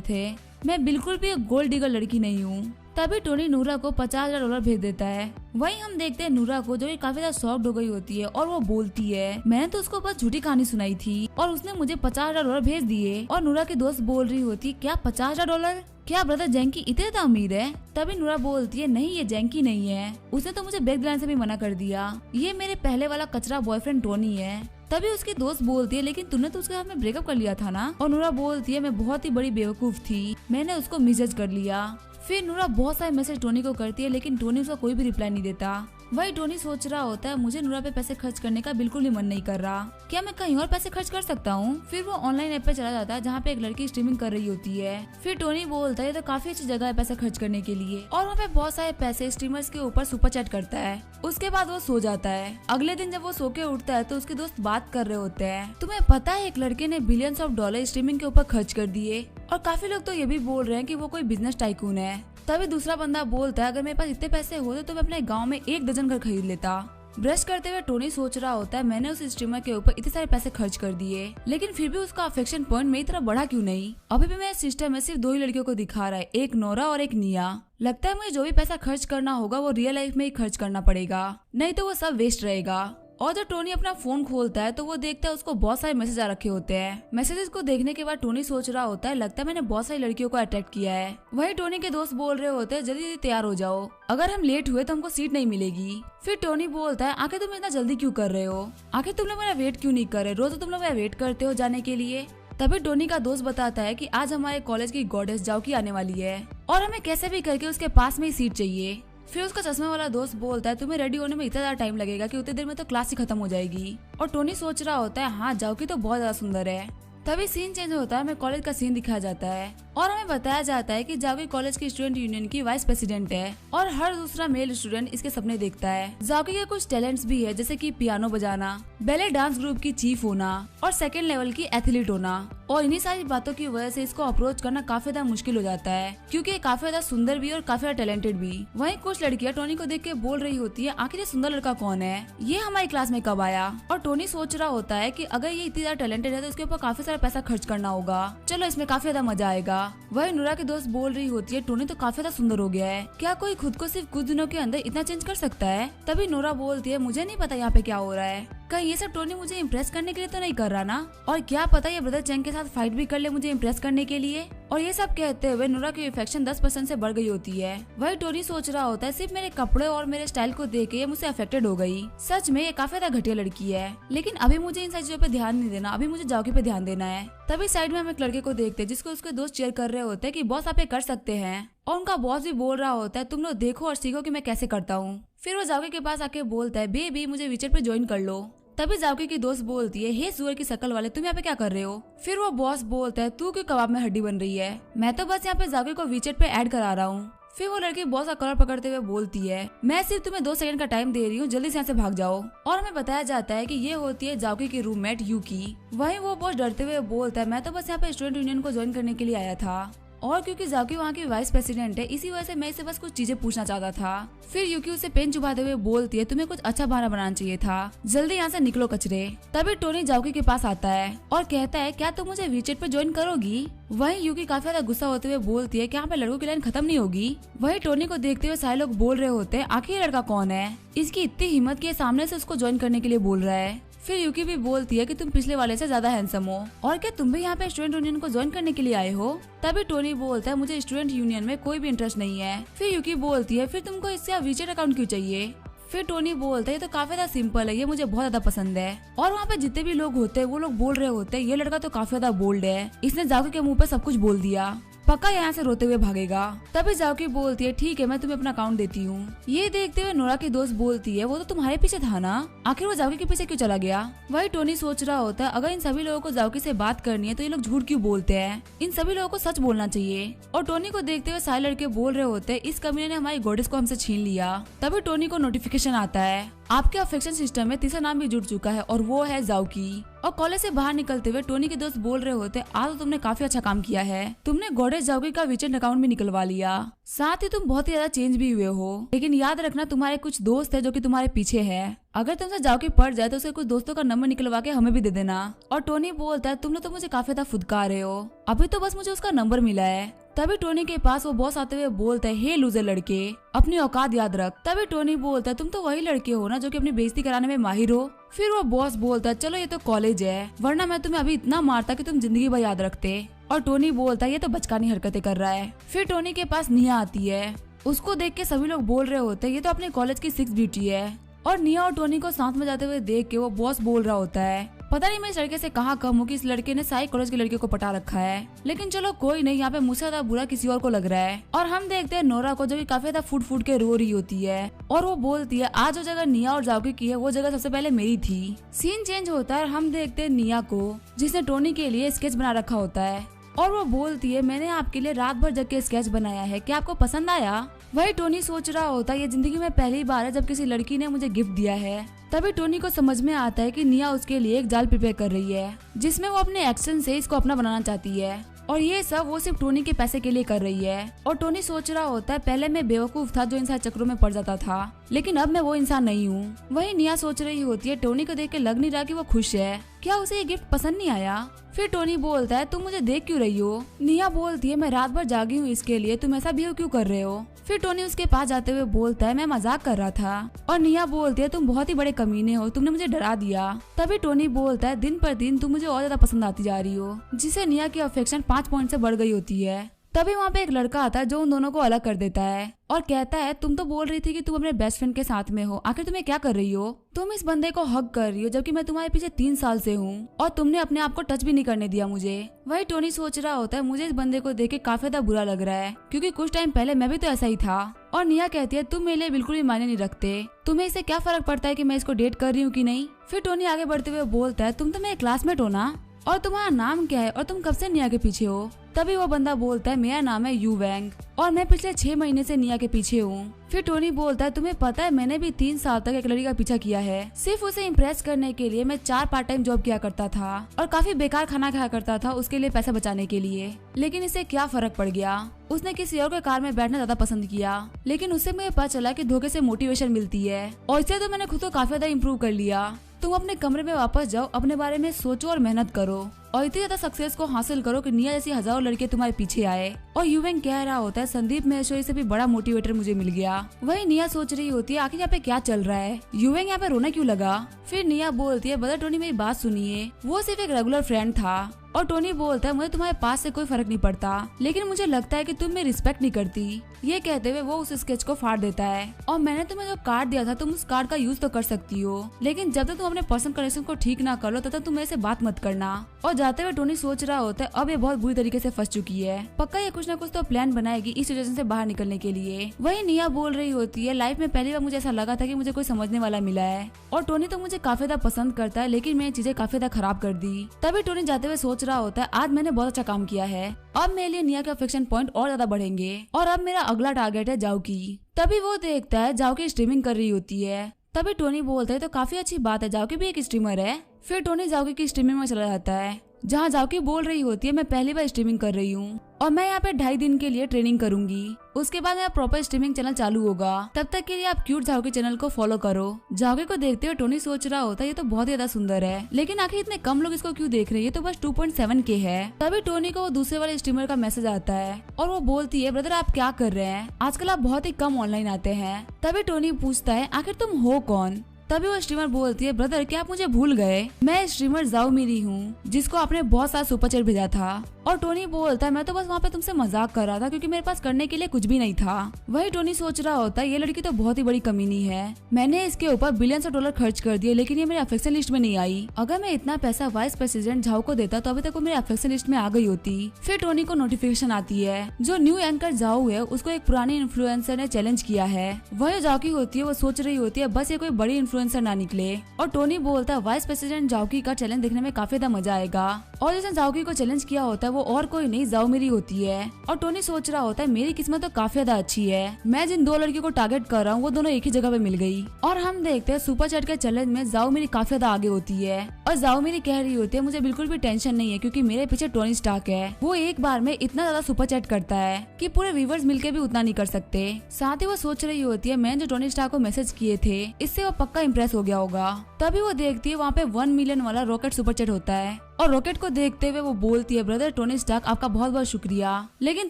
थे, मैं बिल्कुल भी एक गोल्ड डिगर लड़की नहीं हूँ। तभी टोनी नूरा को $50,000 भेज देता है। वहीं हम देखते हैं नूरा को जो कि काफी ज्यादा शॉक्ड हो गई होती है और वो बोलती है मैंने तो उसको बस झूठी कहानी सुनाई थी और उसने मुझे $50,000 भेज दिए। और नूरा की दोस्त बोल रही होती क्या $50,000, क्या ब्रदर जैंकी इतने ज्यादा अमीर है। तभी नूरा बोलती है नहीं ये जैंकी नहीं है, उसने तो मुझे बैग दिलाने से भी मना कर दिया, ये मेरे पहले वाला कचरा बॉयफ्रेंड टोनी है। तभी उसकी दोस्त बोलती है लेकिन तुमने तो उसके साथ में ब्रेकअप कर लिया था ना। और नूरा बोलती है मैं बहुत ही बड़ी बेवकूफ थी, मैंने उसको मिसजज कर लिया। फिर नूरा बहुत सारे मैसेज टोनी को करती है लेकिन टोनी उसका कोई भी रिप्लाई नहीं देता। वही टोनी सोच रहा होता है मुझे नूरा पे पैसे खर्च करने का बिल्कुल भी मन नहीं कर रहा, क्या मैं कहीं और पैसे खर्च कर सकता हूँ। फिर वो ऑनलाइन ऐप पे चला जाता है जहाँ पे एक लड़की स्ट्रीमिंग कर रही होती है। फिर टोनी बोलता है ये तो काफी अच्छी जगह है पैसे खर्च करने के लिए और वहाँ पे बहुत सारे पैसे स्ट्रीमर्स के ऊपर सुपर चैट करता है। उसके बाद वो सो जाता है। अगले दिन जब वो सो के उठता है तो उसके दोस्त बात कर रहे होते हैं तुम्हें पता है एक लड़के ने बिलियंस ऑफ डॉलर स्ट्रीमिंग के ऊपर खर्च कर दिए और काफी लोग तो ये भी बोल रहे हैं कि वो कोई बिजनेस टाइकून है। तभी दूसरा बंदा बोलता है अगर मेरे पास इतने पैसे होते तो मैं अपने गांव में 1 दर्जन घर खरीद लेता। ब्रश करते हुए टोनी सोच रहा होता है मैंने उस स्ट्रीमर के ऊपर इतने सारे पैसे खर्च कर दिए लेकिन फिर भी उसका अफेक्शन पॉइंट मेरी तरफ बढ़ा क्यों नहीं। अभी भी मेरे सिस्टम में सिर्फ 2 ही लड़कियों को दिखा रहा है, एक नोरा और एक निया। लगता है मुझे जो भी पैसा खर्च करना होगा वो रियल लाइफ में ही खर्च करना पड़ेगा, नहीं तो वो सब वेस्ट रहेगा। और जब टोनी अपना फोन खोलता है तो वो देखता है उसको बहुत सारे मैसेज आ रखे होते हैं। मैसेजेस को देखने के बाद टोनी सोच रहा होता है लगता है मैंने बहुत सारी लड़कियों को अट्रैक्ट किया है। वही टोनी के दोस्त बोल रहे होते हैं जल्दी तैयार हो जाओ, अगर हम लेट हुए तो हमको सीट नहीं मिलेगी। फिर टोनी बोलता है आखिर तुम इतना जल्दी क्यों कर रहे हो, आखिर तुम लोग मेरा वेट क्यों नहीं कर रहे, रोज तो तुम लोग मेरा वेट करते हो जाने के लिए। तभी टोनी का दोस्त बताता है कि आज हमारे कॉलेज की गॉडेस जाओकी आने वाली है और हमें कैसे भी करके उसके पास में ही सीट चाहिए। फिर उसका चश्मे वाला दोस्त बोलता है तुम्हें रेडी होने में इतना ज्यादा टाइम लगेगा कि उतनी देर में तो क्लास ही खत्म हो जाएगी। और टोनी सोच रहा होता है हाँ जाओकी तो बहुत ज्यादा सुंदर है। तभी सीन चेंज होता है, हमें कॉलेज का सीन दिखाया जाता है और हमें बताया जाता है कि जाओकी कॉलेज की स्टूडेंट यूनियन की वाइस प्रेसिडेंट है और हर दूसरा मेल स्टूडेंट इसके सपने देखता है। जाओकी के कुछ टैलेंट्स भी है जैसे कि पियानो बजाना, बैले डांस ग्रुप की चीफ होना और सेकंड लेवल की एथलीट होना। और इन्हीं सारी बातों की वजह से इसको अप्रोच करना काफी ज्यादा मुश्किल हो जाता है क्योंकि ये काफी ज्यादा सुंदर भी और काफी ज्यादा टैलेंटेड भी। वहीं कुछ लड़कियां टोनी को देख के बोल रही होती है आखिर ये सुंदर लड़का कौन है, ये हमारी क्लास में कब आया। और टोनी सोच रहा होता है कि अगर ये इतनी ज्यादा टैलेंटेड है तो इसके ऊपर काफी सारा पैसा खर्च करना होगा, चलो इसमें काफी ज्यादा मजा आएगा। वही नूरा की दोस्त बोल रही होती है टोनी तो काफी ज्यादा सुंदर हो गया है, क्या कोई खुद को सिर्फ कुछ दिनों के अंदर इतना चेंज कर सकता है। तभी नूरा बोलती है मुझे नहीं पता यहाँ पे क्या हो रहा है, कहीं ये सब टोनी मुझे इम्प्रेस करने के लिए तो नहीं कर रहा ना, और क्या पता ये ब्रदर चैंग के साथ फाइट भी कर ले मुझे इम्प्रेस करने के लिए। और ये सब कहते हुए नूरा की अफेक्शन 10% से बढ़ गई होती है। वही टोनी सोच रहा होता है सिर्फ मेरे कपड़े और मेरे स्टाइल को देख के ये मुझसे अफेक्टेड हो गई, सच में ये काफी ज्यादा घटिया लड़की है, लेकिन अभी मुझे इन सारी चीजों पे ध्यान नहीं देना, अभी मुझे जाओकी पे ध्यान देना है। तभी साइड में हम एक लड़के को देखते हैं जिसको उसके दोस्त चेयर कर रहे होते हैं कि बॉस आप ये कर सकते हैं, और उनका बॉस भी बोल रहा होता है तुम लोग देखो और सीखो कि मैं कैसे करता हूँ। फिर वो जाओकी के पास आके बोलता है बेबी मुझे विचेट पे ज्वाइन कर लो। तभी जाओकी की दोस्त बोलती है हे सुअर की शक्ल वाले तुम यहाँ पे क्या कर रहे हो। फिर वो बॉस बोलता है तू क्यों कबाब में हड्डी बन रही है, मैं तो बस यहाँ पे जाओकी को विचेट पे ऐड करा रहा हूँ। फिर वो लड़की बॉस का कलर पकड़ते हुए बोलती है मैं सिर्फ तुम्हें 2 सेकंड का टाइम दे रही हूँ, जल्दी से यहाँ से भाग जाओ। और हमें बताया जाता है कि ये होती है जाओकी की रूममेट यूकी। वहीं वो बॉस डरते हुए बोलता है मैं तो बस यहाँ पे स्टूडेंट यूनियन को ज्वाइन करने के लिए आया था, और क्योंकि जाओकी वहाँ की वाइस प्रेसिडेंट है इसी वजह से मैं इसे बस कुछ चीजें पूछना चाहता था। फिर यूकी उसे पेन चुभाते हुए बोलती है तुम्हें कुछ अच्छा बहाना बनाना चाहिए था, जल्दी यहाँ से निकलो कचरे। तभी टोनी जाओकी के पास आता है और कहता है क्या तुम मुझे वीचेट पे ज्वाइन करोगी। वहीं यूकी काफी ज्यादा गुस्सा होते हुए बोलती है क्या यहाँ पे लड़कों की लाइन खत्म नहीं होगी। वहीं टोनी को देखते हुए सारे लोग बोल रहे होते हैं आखिर ये लड़का कौन है, इसकी इतनी हिम्मत के सामने से उसको ज्वाइन करने के लिए बोल रहा है। फिर यूकी भी बोलती है कि तुम पिछले वाले से ज्यादा हैंडसम हो, और क्या तुम भी यहाँ पे स्टूडेंट यूनियन को ज्वाइन करने के लिए आए हो। तभी टोनी बोलता है मुझे स्टूडेंट यूनियन में कोई भी इंटरेस्ट नहीं है। फिर यूकी बोलती है फिर तुमको इससे वीचेट अकाउंट क्यों चाहिए। फिर टोनी बोलता है ये तो काफी ज्यादा सिंपल है, ये मुझे बहुत ज्यादा पसंद है। और वहाँ पे जितने भी लोग होते हैं वो लोग बोल रहे होते हैं ये लड़का तो काफी ज्यादा बोल्ड है, इसने जाओकी के मुंह पे सब कुछ बोल दिया, पक्का यहाँ से रोते हुए भागेगा। तभी जाओकी बोलती है ठीक है मैं तुम्हें अपना अकाउंट देती हूँ। ये देखते हुए नोरा की दोस्त बोलती है वो तो तुम्हारे पीछे था ना, आखिर वो जाओकी के पीछे क्यों चला गया। वही टोनी सोच रहा होता है अगर इन सभी लोगों को जाओकी से बात करनी है तो ये लोग झूठ क्यों बोलते हैं, इन सभी लोगों को सच बोलना चाहिए। और टोनी को देखते हुए सारे लड़के बोल रहे होते हैं इस कमीने ने हमारी गॉडेस को हमसे छीन लिया। तभी टोनी को नोटिफिकेशन आता है आपके अफेक्शन सिस्टम में तीसरा नाम भी जुड़ चुका है और वो है जाओकी। और कॉलेज से बाहर निकलते हुए टोनी के दोस्त बोल रहे होते आज तो तुमने काफी अच्छा काम किया है, तुमने गॉडेस जाओकी का वीचेंड अकाउंट भी निकलवा लिया, साथ ही तुम बहुत ही ज्यादा चेंज भी हुए हो। लेकिन याद रखना तुम्हारे कुछ दोस्त है जो कि तुम्हारे पीछे है, अगर तुमसे जाओकी पड़ जाए तो उसके कुछ दोस्तों का नंबर निकलवा के हमें भी दे देना। और टोनी बोलता है तुमने तो मुझे काफी ज्यादा फुदकार रहे हो, अभी तो बस मुझे उसका नंबर मिला है। तभी टोनी के पास वो बॉस आते हुए बोलता है हे लूजर लड़के अपनी औकात याद रख। तभी टोनी बोलता है तुम तो वही लड़के हो ना जो कि अपनी बेइज्जती कराने में माहिर हो। फिर वो बॉस बोलता है चलो ये तो कॉलेज है, वरना मैं तुम्हें अभी इतना मारता कि तुम जिंदगी भर याद रखते। और टोनी बोलता है ये तो बचकानी हरकतें कर रहा है। फिर टोनी के पास निया आती है, उसको देख के सभी लोग बोल रहे होते हैं ये तो अपने कॉलेज की 6 ब्यूटी है। और निया और टोनी को साथ में जाते हुए देख के वो बॉस बोल रहा होता है पता नहीं मैं इस लड़के से कहाँ कम हूँ कि इस लड़के ने सारे कॉलेज के लड़के को पटा रखा है, लेकिन चलो कोई नहीं, यहाँ पे मुझसे ज्यादा बुरा किसी और को लग रहा है। और हम देखते हैं नोरा को जो कि काफी ज्यादा फूट फूट के रो रही होती है और वो बोलती है आज जो जगह निया और जाओकी की है वो जगह सबसे पहले मेरी थी। सीन चेंज होता है और हम देखते हैं निया को जिसने टोनी के लिए स्केच बना रखा होता है और वो बोलती है मैंने आपके लिए रात भर जग के स्केच बनाया है, क्या आपको पसंद आया। वही टोनी सोच रहा होता है ये जिंदगी में पहली बार है जब किसी लड़की ने मुझे गिफ्ट दिया है। तभी टोनी को समझ में आता है कि निया उसके लिए एक जाल प्रिपेयर कर रही है जिसमें वो अपने एक्शन से इसको अपना बनाना चाहती है और ये सब वो सिर्फ टोनी के पैसे के लिए कर रही है। और टोनी सोच रहा होता है पहले मैं बेवकूफ था जो इन सारे चक्रों में पड़ जाता था, लेकिन अब मैं वो इंसान नहीं हूँ। वही निया सोच रही होती है टोनी को देख के लग नहीं रहा कि वो खुश है, क्या उसे ये गिफ्ट पसंद नहीं आया। फिर टोनी बोलता है तुम मुझे देख क्यों रही हो। निया बोलती है मैं रात भर जागी हूँ इसके लिए, तुम ऐसा बिहेव क्यों कर रहे हो। फिर टोनी उसके पास जाते हुए बोलता है मैं मजाक कर रहा था। और निया बोलती है तुम बहुत ही बड़े कमीने हो, तुमने मुझे डरा दिया। तभी टोनी बोलता है दिन पर दिन तुम मुझे और ज्यादा पसंद आती जा रही हो, जिसे निया की अफेक्शन 5 पॉइंट से बढ़ गई होती है। तभी वहाँ पे एक लड़का आता है जो उन दोनों को अलग कर देता है और कहता है तुम तो बोल रही थी कि तुम अपने बेस्ट फ्रेंड के साथ में हो, आखिर तुम्हें क्या कर रही हो, तुम इस बंदे को हक कर रही हो जबकि मैं तुम्हारे पीछे 3 साल से हूँ और तुमने अपने आप को टच भी नहीं करने दिया मुझे। वही टोनी सोच रहा होता है मुझे इस बंदे को देख के काफी ज्यादा बुरा लग रहा है क्योंकि कुछ टाइम पहले मैं भी तो ऐसा ही था। और निया कहती है तुम मेरे लिए बिल्कुल भी मायने नहीं रखते, तुम्हें इससे क्या फर्क पड़ता है कि मैं इसको डेट कर रही हूँ कि नहीं। फिर टोनी आगे बढ़ते हुए बोलता है तुम तो मेरे क्लासमेट हो ना, और तुम्हारा नाम क्या है और तुम कब से निया के पीछे हो। तभी वो बंदा बोलता है मेरा नाम है यू वैंग और मैं पिछले 6 महीने से निया के पीछे हूँ। फिर टोनी बोलता है तुम्हें पता है मैंने भी 3 साल तक एक लड़की का पीछा किया है, सिर्फ उसे इम्प्रेस करने के लिए मैं 4 पार्ट टाइम जॉब किया करता था और काफी बेकार खाना खाया करता था उसके लिए पैसा बचाने के लिए, लेकिन इससे क्या फर्क पड़ गया, उसने किसी और के कार में बैठना ज्यादा पसंद किया। लेकिन उससे मुझे पता चला कि धोखे से मोटिवेशन मिलती है और इससे तो मैंने खुद को काफी ज्यादा इम्प्रूव कर लिया। तुम अपने कमरे में वापस जाओ, अपने बारे में सोचो और मेहनत करो और इतनी ज्यादा सक्सेस को हासिल करो कि निया जैसी हजारों लड़के तुम्हारे पीछे आए। और यूवेंग कह रहा होता है संदीप महेश्वरी से भी बड़ा मोटिवेटर मुझे मिल गया। वही निया सोच रही होती है आखिर यहाँ पे क्या चल रहा है, यूवेंग यहाँ पे रोना क्यों लगा। फिर निया बोलती है ब्रदर टोनी मेरी बात सुनिए, वो सिर्फ एक रेगुलर फ्रेंड था। और टोनी बोलता है मुझे तुम्हारे पास से कोई फर्क नहीं पड़ता, लेकिन मुझे लगता है कि तुम मेरी रिस्पेक्ट नहीं करती। ये कहते हुए वो उस स्केच को फाड़ देता है और मैंने तुम्हें जो कार्ड दिया था तुम उस कार्ड का यूज तो कर सकती हो, लेकिन जब तक तुम अपने पर्सनल कनेक्शन को ठीक ना कर लो तब तक तुम मेरे से बात मत करना। और जाते हुए टोनी सोच रहा होता है अब ये बहुत बुरी तरीके से फंस चुकी है, पक्का ये कुछ ना कुछ तो प्लान बनाएगी इस सिचुएशन से बाहर निकलने के लिए। वही निया बोल रही होती है लाइफ में पहली बार मुझे ऐसा लगा था कि मुझे कोई समझने वाला मिला है और टोनी तो मुझे काफी ज्यादा पसंद करता है, लेकिन मैंने चीजें काफी ज्यादा खराब कर दी। तभी टोनी जाते हुए सोच रहा होता है आज मैंने बहुत अच्छा काम किया है, अब मेरे लिए निया के अफेक्शन पॉइंट और ज्यादा बढ़ेंगे और अब मेरा अगला टारगेट है जाओकी। तभी वो देखता है जाओकी स्ट्रीमिंग कर रही होती है। तभी टोनी बोलता है तो काफी अच्छी बात है, जाओकी भी एक स्ट्रीमर है। फिर टोनी जाओकी की स्ट्रीमिंग में चला जाता है जहाँ जाओकी बोल रही होती है मैं पहली बार स्ट्रीमिंग कर रही हूँ और मैं यहाँ पे 2.5 दिन के लिए ट्रेनिंग करूंगी, उसके बाद मेरा प्रॉपर स्ट्रीमिंग चैनल चालू होगा, तब तक के लिए आप क्यूट जाओकी चैनल को फॉलो करो। जाओकी को देखते हुए टोनी सोच रहा होता है ये तो बहुत ज्यादा सुंदर है, लेकिन आखिर इतने कम लोग इसको क्यों देख रहे हैं, ये तो बस 2.7 के है। तभी टोनी को वो दूसरे वाले स्ट्रीमर का मैसेज आता है और वो बोलती है ब्रदर आप क्या कर रहे हैं, आजकल आप बहुत ही कम ऑनलाइन आते हैं। तभी टोनी पूछता है आखिर तुम हो कौन। तभी वो स्ट्रीमर बोलती है ब्रदर क्या आप मुझे भूल गए, मैं स्ट्रीमर जाओ मेरी हूँ जिसको आपने बहुत सारा सुपर चैट भेजा था और टोनी बोलता है मैं तो बस वहाँ पे तुमसे मजाक कर रहा था क्योंकि मेरे पास करने के लिए कुछ भी नहीं था। वही टोनी सोच रहा होता है ये लड़की तो बहुत ही बड़ी कमीनी है, मैंने इसके ऊपर बिलियंस ऑफ डॉलर खर्च कर दिए लेकिन ये मेरे अफेक्शन लिस्ट में नहीं आई। अगर मैं इतना पैसा वाइस प्रेसिडेंट झाओ को देता तो अभी तक वो मेरे अफेक्शन लिस्ट में आ गई होती। फिर टोनी को नोटिफिकेशन आती है जो न्यू एंकर झाओ है उसको एक पुराने इन्फ्लुएंसर ने चैलेंज किया है। वह झाओ की होती है वो सोच रही होती है बस ये कोई बड़ी इन्फ्लुएंसर ना निकले। और टोनी बोलता है वाइस प्रेसिडेंट झाओकी का चैलेंज देखने में काफी ज्यादा मजा आएगा। और जिसने झाओकी को चैलेंज किया होता है वो और कोई नहीं झाओ मेरी होती है। और टोनी सोच रहा होता है मेरी किस्मत तो काफी ज्यादा अच्छी है, मैं जिन 2 लड़कियों को टारगेट कर रहा हूँ वो दोनों एक ही जगह पे मिल गई। और हम देखते हैं सुपर चैट के चैलेंज में झाओ मेरी काफी ज्यादा आगे होती है। और झाओ मेरी कह रही होती है मुझे बिल्कुल भी टेंशन नहीं है क्योंकि मेरे पीछे टोनी स्टार्क है, वो एक बार में इतना ज्यादा सुपर चैट करता है कि पूरे व्यूवर्स मिलके भी उतना नहीं कर सकते। साथ ही वो सोच रही होती है मैंने जो टोनी स्टार्क को मैसेज किए थे इससे वो पक्का इम्प्रेस हो गया होगा। तभी वो देखती है वहाँ पे 1 मिलियन वाला रॉकेट सुपर चैट होता है। और रॉकेट को देखते हुए वो बोलती है ब्रदर टोनी स्टार्क आपका बहुत बहुत शुक्रिया। लेकिन